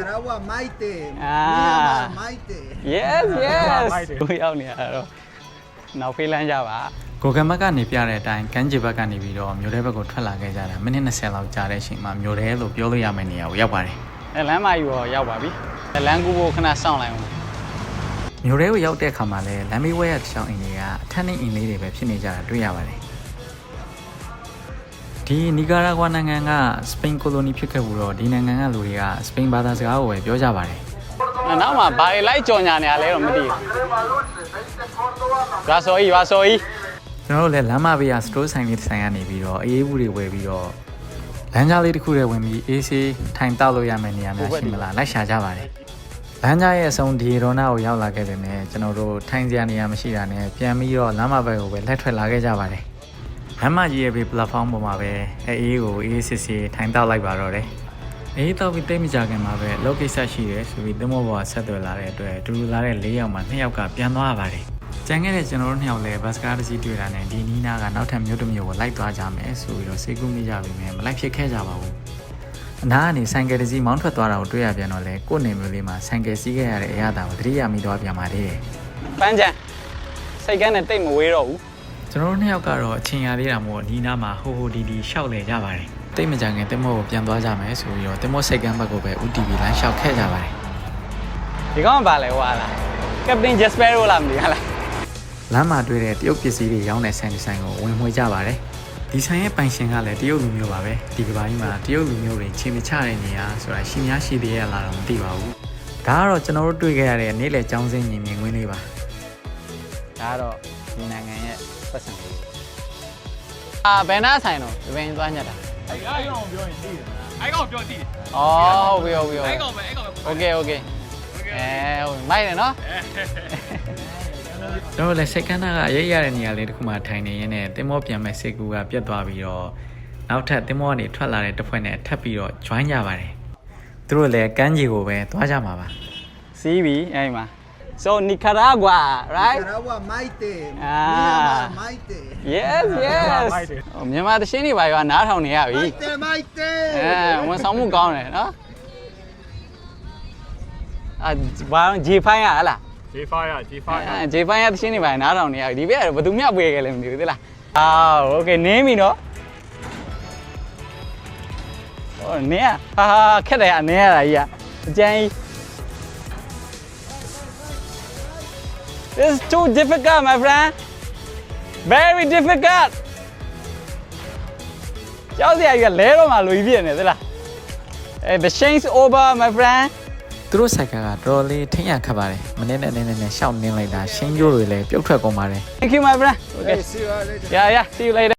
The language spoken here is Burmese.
Nicaragua Maite. Maite. Yes. Tôi yêu nè rồi. Nào phi lên ra bà. ကိုကမက်ကနေပြတဲ့အတိုင်းကမ်းခြေဘက်ကနေပြီးတော့မြို့ထဲဘက်ကိုထွက်လာခဲ့ကြတာမိနစ်20လောက်ကြာတဲ့အချိန်မှာမြို့ထဲလို့ပြောလို့ရမယ့်နေရာကိုရောက်ပါတယ် လမ်းမယူတော့ရောက်ပါပြီလမ်းကူဖို့ခဏစောင့်လိုက်အောင် မြို့ထဲကိုရောက်တဲ့အခါမှာလည်းလမ်းမေးဝဲရတစ်ချောင်းအိမ်တွေကအထက်နှင်းအိမ်လေးတွေပဲဖြစ်နေကြတာတွေ့ရပါတယ်ဒီနီကာရာဂွာနိုင်ငံကစပိန်ကိုလိုနီဖြစ်ခဲ့ဘူးတော့ဒီနိုင်ငံကလူတွေကစပိန်ဘာသာစကားကိုပဲပြောကြပါတယ် နောက်မှာဘာတွေလိုက်ကြော်ညာနေရလဲတော့မသိဘူးဘာဆိုကြီး ကျွန်တော်တို့လည်းလမ်းမဘေးကစတိုးဆိုင်လေးတစ်ဆိုင်ကနေပြီးတော့အေးဘူးတွေဝယ်ပြီးတော့လမ်းကြားလေးတစ်ခုထဲဝင်ပြီးအေးဆေးထိုင်တောက်လို့ရမယ့်နေရာများရှိမလားလိုက်ရှာကြပါတယ်လမ်းကြားရဲ့အဆုံးဒီရိုနာကိုရောက်လာခဲ့ပေမဲ့ကျွန်တော်တို့ထိုင်စရာနေရာမရှိတာနဲ့ပြန်ပြီးတော့လမ်းမဘက်ကိုပဲလက်ထွက်လာခဲ့ကြပါတယ်လမ်းမကြီးရဲ့ဘေး platform ပေါ်မှာပဲအေးကိုအေးဆေးဆေးထိုင်တောက်လိုက်ပါတော့တယ်အေးတော့ပြီးတိတ်မကြခင်မှာပဲလောကိစ္စရှိတယ်ဆိုပြီးသမောဘောကဆက်သွယ်လာတဲ့အတွက်တူတူလာတဲ့၄ယောက်မှာ2ယောက်ကပြန်သွားပါတယ်ကျန်ခဲ့တဲ့ကျွန်တော်တို့2ယောက်လည်းဘတ်စကားတစ်စီးတွေ့တာနဲ့ဒီနီးနားကနောက်ထပ်မြို့တစ်မြို့ကိုလိုက်သွားကြမယ်ဆိုပြီးတော့စိတ်ကူးမိကြပြီမယ်မလိုက်ဖြစ်ခဲ့ကြပါဘူးအနားကနေဆိုင်ကယ်တစ်စီးမောင်းထွက်သွားတာကိုတွေ့ရပြန်တော့လေကိုယ့်နေမျိုးလေးမှာဆိုင်ကယ်စီးခဲ့ရတဲ့အရာတာကိုသတိရမိသွားပြန်ပါသေးတယ် ပန်းချံစိတ်ကန်းနဲ့တိတ်မဝေးတော့ဘူး ကျွန်တော်တို့2ယောက်ကတော့အချင်းရသေးတာမို့ဒီနားမှာဟိုဟိုဒီဒီရှောက်လေကြပါတယ်တိတ်မကြခင်တင်မောကိုပြန်သွားကြမယ်ဆိုပြီးတော့တင်မောစိတ်ကန်းဘက်ကိုပဲ UTV လမ်းလျှောက်ခဲ့ကြပါတယ် ဒီကောင်ကဘာလဲဟွာလားကပတင်ဂျက်စပယ်ရိုလားမသိဘူးလား လမ်းမှာတွေ့တဲ့တရုတ်ပစ္စည်းတွေရောင်းတဲ့ဆိုင်ဒီဇိုင်းကိုဝင်မွှေကြပါတယ်ဒီဆိုင်ရဲ့ပိုင်ရှင်ကလည်းတရုတ်လူမျိုးပါပဲဒီကဘာကြီးမှာတရုတ်လူမျိုးတွေချင်းမချတဲ့နေရာဆိုတာရှိများရှိသေးရလားတော့မသိပါဘူးဒါကတော့ကျွန်တော်တို့တွေ့ခဲ့ရတဲ့နေ့လယ်ကျောင်းစင်းမြင်မြင်ကွင်းလေးပါ ဒါတော့ဒီနိုင်ငံရဲ့ပတ်စံလေးဘယ်နာဆိုင်တော့ဒီဘင်းသွားညက်တာ အဲ့ကောင်ပြောရင်သိတယ်အဲ့ကောင်ပြောသိတယ် ဟုတ်ပြီ အဲ့ကောင်ပဲ โอเคဟုတ်မိုက်တယ်နော် ကျွန်တော်လည်းစိတ်ကန်းသားကအရေးရတဲ့နေရာလေးတစ်ခုမှထိုင်နေရင်းနဲ့တင်မောပြန်မဲ့စိတ်ကူကပြတ်သွားပြီးတော့နောက်ထပ်တင်မောကနေထွက်လာတဲ့တစ်ဖွဲ့နဲ့ထပ်ပြီးတော့ join ကြပါတယ်သူတို့လည်းကမ်းခြေကိုပဲသွားကြမှာပါ စီးပြီအဲ့မှာ so Nicaragua right Nicaragua Maite. Maite. yes မြန်မာတရှင်းနေပါရွာနားထောင်နေရပြီ Maite. ဝန်ဆောင်မှုကောင်းတယ်နော်ဘာG5 ရဟလား G5 J5 ရတရှင်းနေပါနားထောင်နေရဒီဘက်ကဘယ်သူမှပွေခဲ့လဲမသိဘူးသိလားโอเคနင်းပြီနော်ဟောနင်းဟာခက်တယ်အနင်းရတာကြီးအကျန်းကြီး This is too difficult my friend very difficult ကြောက်စရာကြီးကလဲတော့မှလူကြီးဖြစ်နေသိလား The shame's over my friend သူတို့ဆိုင်ကတော်တော်လေးထိရခတ်ပါတယ်မနေ့နဲ့နဲ့ရှောက်နင်းလိုက်တာရှင်းကျိုးတွေလည်းပြုတ်ထွက်ကုန်ပါတယ် Thank you my friend okay See you later. yeah see you later